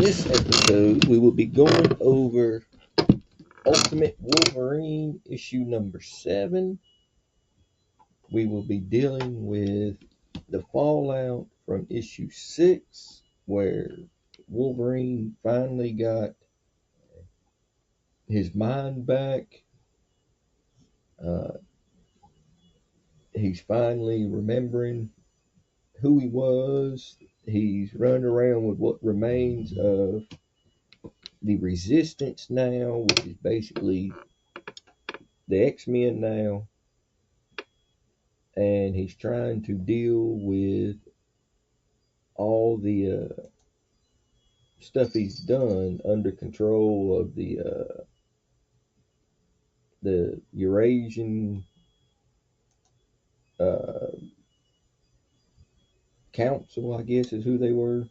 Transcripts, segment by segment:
this episode, we will be going over Ultimate Wolverine issue number 7. We will be dealing with the fallout from issue 6, where Wolverine finally got his mind back. He's finally remembering who he was. He's running around with what remains of the Resistance now, which is basically the X-Men now. And he's trying to deal with all the stuff he's done under control of the Eurasian Council, I guess is who they were.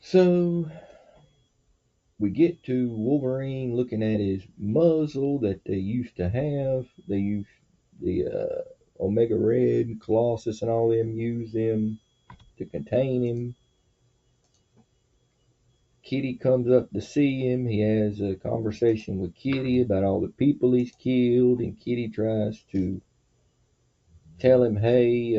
So we get to Wolverine looking at his muzzle that they used to have. They used the Omega Red, Colossus, and all them use them to contain him. Kitty comes up to see him. He has a conversation with Kitty about all the people he's killed, and Kitty tries to tell him, hey,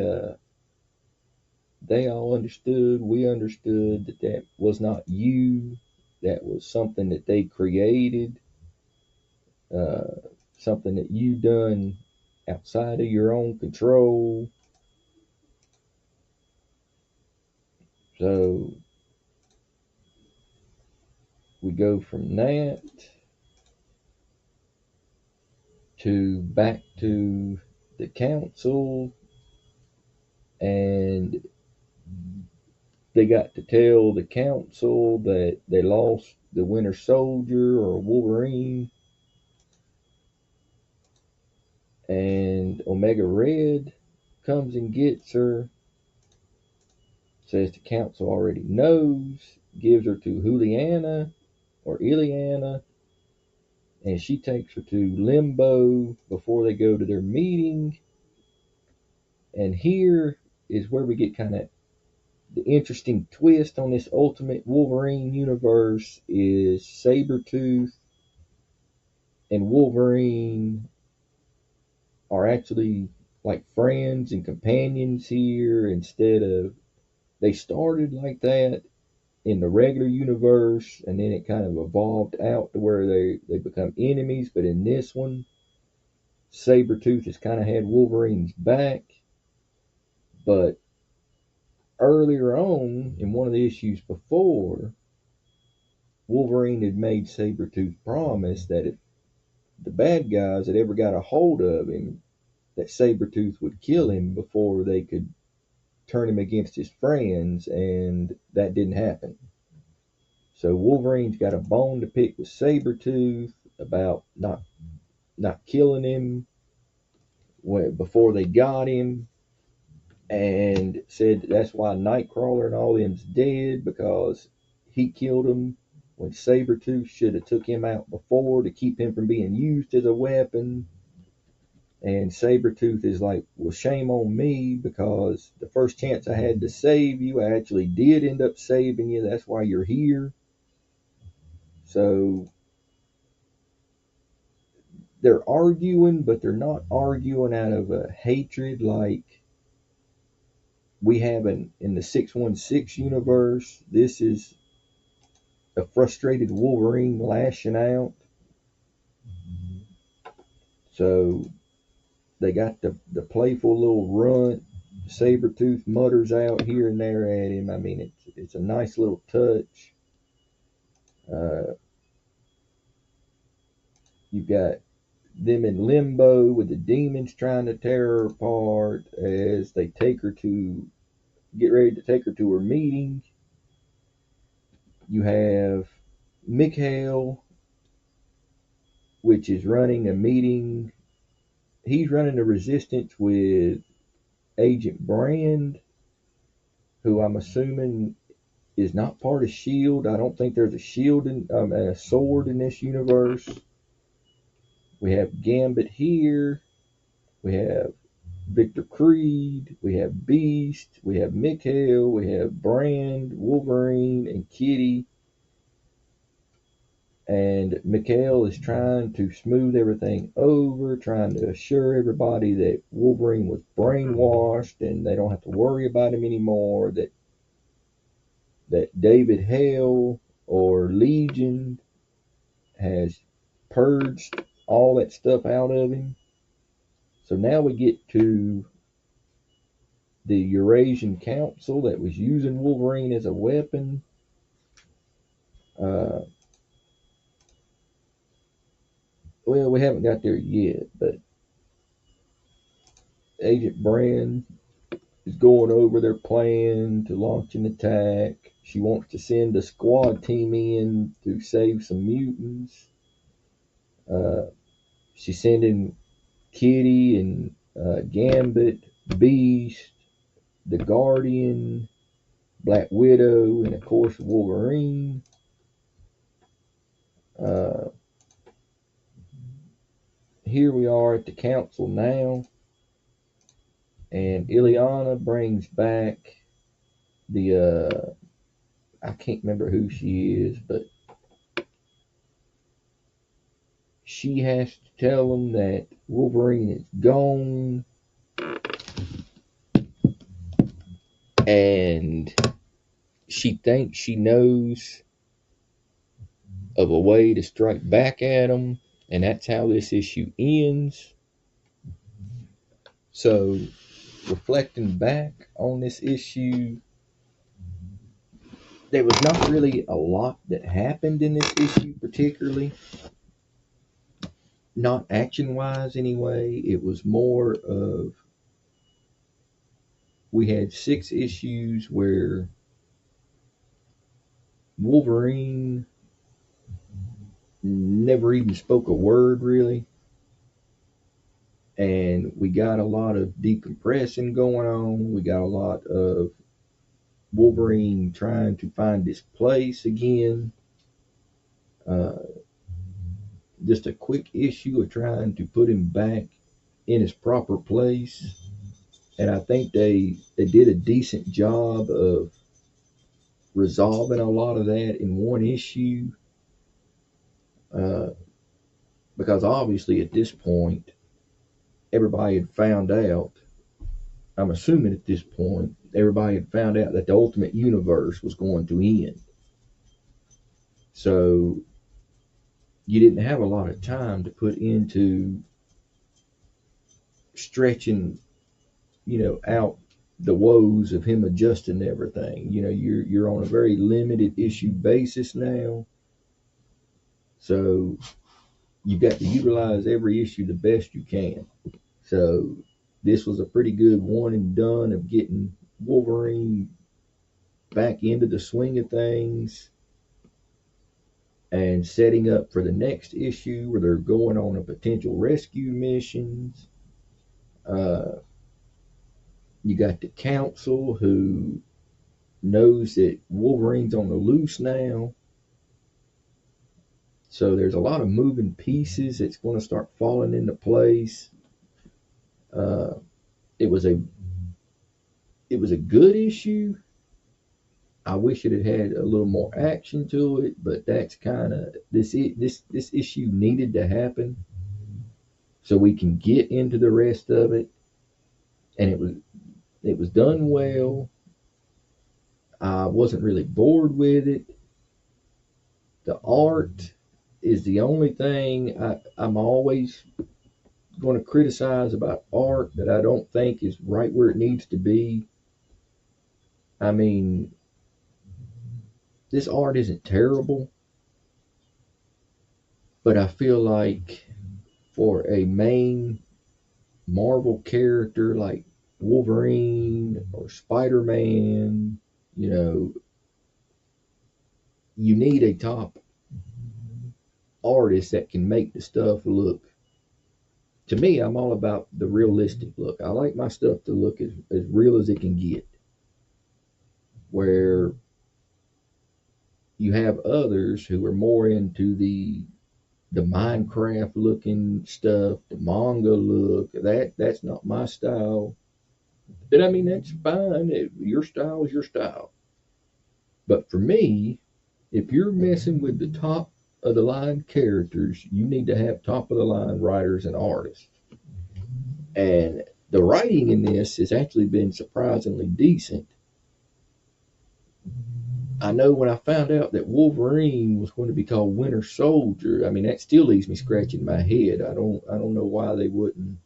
they all understood, we understood that was not you. That was something that they created, something that you done outside of your own control. So we go from that to back to the council, and they got to tell the council that they lost the Winter Soldier, or Wolverine, and Omega Red comes and gets her, says the council already knows, gives her to Juliana or Ileana, and she takes her to Limbo before they go to their meeting. And here is where we get kind of the interesting twist on this Ultimate Wolverine universe. Is Sabretooth and Wolverine are actually like friends and companions here, instead of, they started like that in the regular universe, and then it kind of evolved out to where they become enemies. But in this one, Sabretooth has kind of had Wolverine's back. But earlier on, in one of the issues before, Wolverine had made Sabretooth promise that if the bad guys had ever got a hold of him, that Sabretooth would kill him before they could turn him against his friends, and that didn't happen. So Wolverine's got a bone to pick with Sabretooth about not killing him before they got him, and said that's why Nightcrawler and all them's dead, because he killed him when Sabretooth should have took him out before to keep him from being used as a weapon. And Sabretooth is like, well, shame on me, because the first chance I had to save you, I actually did end up saving you. That's why you're here. So they're arguing, but they're not arguing out of a hatred like we have in the 616 universe. This is a frustrated Wolverine lashing out. So they got the playful little runt. Sabretooth mutters out here and there at him. I mean, it's a nice little touch. You've got them in Limbo with the demons trying to tear her apart as they get ready to take her to her meeting. You have Mikhail, which is running a meeting. He's running a resistance with Agent Brand, who I'm assuming is not part of S.H.I.E.L.D. I don't think there's a shield and a sword in this universe. We have Gambit here. We have Victor Creed, we have Beast, we have Mikhail, we have Brand, Wolverine, and Kitty. And Mikhail is trying to smooth everything over, trying to assure everybody that Wolverine was brainwashed and they don't have to worry about him anymore, that David Hale or Legion has purged all that stuff out of him. So now we get to the Eurasian Council that was using Wolverine as a weapon. Uh, well, we haven't got there yet, but Agent Brand is going over their plan to launch an attack. She wants to send a squad team in to save some mutants. She's sending Kitty and Gambit, Beast, the Guardian, Black Widow, and of course Wolverine. Uh, Here we are at the council now, and Ileana brings back the I can't remember who she is, but she has to tell them that Wolverine is gone, and she thinks she knows of a way to strike back at him, and that's how this issue ends. So, reflecting back on this issue, there was not really a lot that happened in this issue, particularly. Not action wise, anyway. It was more of we had 6 issues where Wolverine never even spoke a word, really. And we got a lot of decompressing going on. We got a lot of Wolverine trying to find his place again. Uh, just a quick issue of trying to put him back in his proper place. And I think they did a decent job of resolving a lot of that in one issue. Uh, because obviously at this point, everybody had found out. I'm assuming at this point, everybody had found out that the Ultimate Universe was going to end. So you didn't have a lot of time to put into stretching, out the woes of him adjusting everything. You're on a very limited issue basis now. So you've got to utilize every issue the best you can. So this was a pretty good one and done of getting Wolverine back into the swing of things and setting up for the next issue where they're going on a potential rescue missions. You got the council who knows that Wolverine's on the loose now. So there's a lot of moving pieces that's going to start falling into place. It was a good issue. I wish it had had a little more action to it, but that's kind of this issue needed to happen so we can get into the rest of it. And it was done well. I wasn't really bored with it. The art is the only thing I'm always going to criticize about art that I don't think is right where it needs to be. I mean, this art isn't terrible, but I feel like for a main Marvel character like Wolverine or Spider-Man, you need a top artist that can make the stuff look. To me, I'm all about the realistic look. I like my stuff to look as real as it can get. Where you have others who are more into the the Minecraft looking stuff, the manga look. That's not my style. And I mean, that's fine. Your style is your style. But for me, if you're messing with the top of the line characters, you need to have top of the line writers and artists. And the writing in this has actually been surprisingly decent. I know when I found out that Wolverine was going to be called Winter Soldier, I mean that still leaves me scratching my head. I don't know why they wouldn't,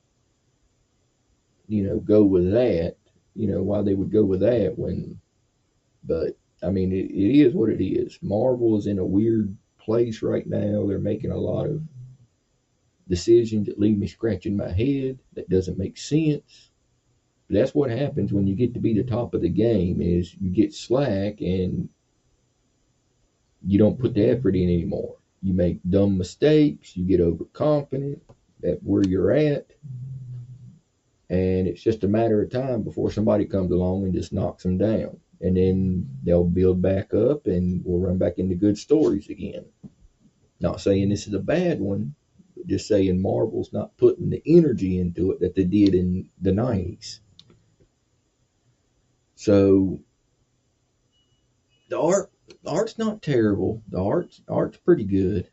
go with that. Why they would go with that when, but I mean it is what it is. Marvel is in a weird place right now. They're making a lot of decisions that leave me scratching my head. That doesn't make sense. But that's what happens when you get to be the top of the game is you get slack and you don't put the effort in anymore. You make dumb mistakes, you get overconfident at where you're at, and it's just a matter of time before somebody comes along and just knocks them down. And then they'll build back up and we'll run back into good stories again. Not saying this is a bad one, but just saying Marvel's not putting the energy into it that they did in the 90s. So the art's not terrible. The art's pretty good.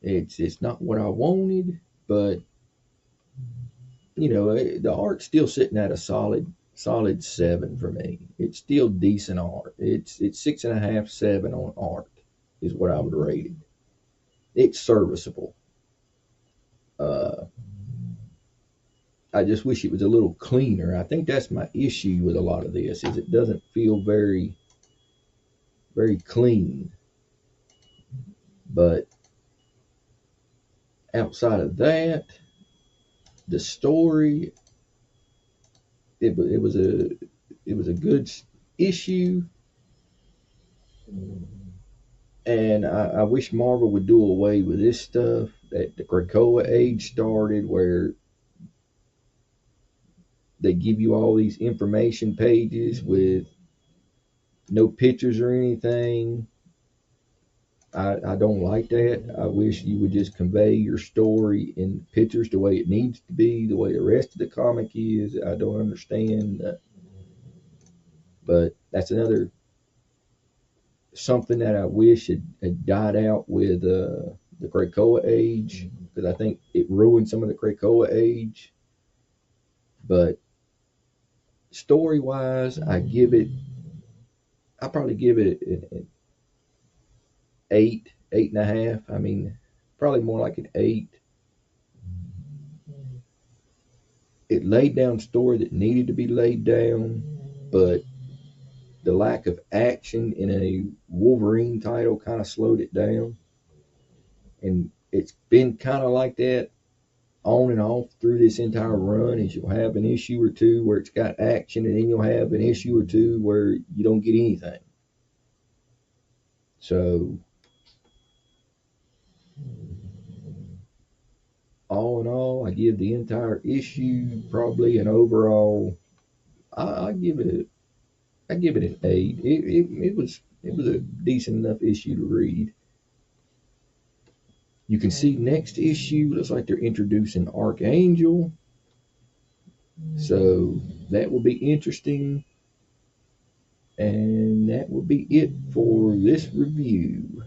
It's not what I wanted, but the art's still sitting at a solid 7 for me. It's still decent art. It's 6.5, 7 on art is what I would rate it. It's serviceable. Uh, I just wish it was a little cleaner. I think that's my issue with a lot of this is it doesn't feel very very clean. But outside of that, the story it was a good issue, and I wish Marvel would do away with this stuff that the Krakoa age started, where they give you all these information pages with no pictures or anything. I don't like that. I wish you would just convey your story in pictures the way it needs to be, the way the rest of the comic is. I don't understand, but that's another something that I wish had died out with the Krakoa age, because I think it ruined some of the Krakoa age. But story wise, I probably give it an 8, 8.5. I mean, probably more like an 8. It laid down story that needed to be laid down, but the lack of action in a Wolverine title kind of slowed it down. And it's been kind of like that on and off through this entire run, is you'll have an issue or two where it's got action, and then you'll have an issue or two where you don't get anything. So all in all, I give the entire issue probably an overall. I give it an 8. It was a decent enough issue to read. You can see next issue looks like they're introducing Archangel, so that will be interesting. And that will be it for this review.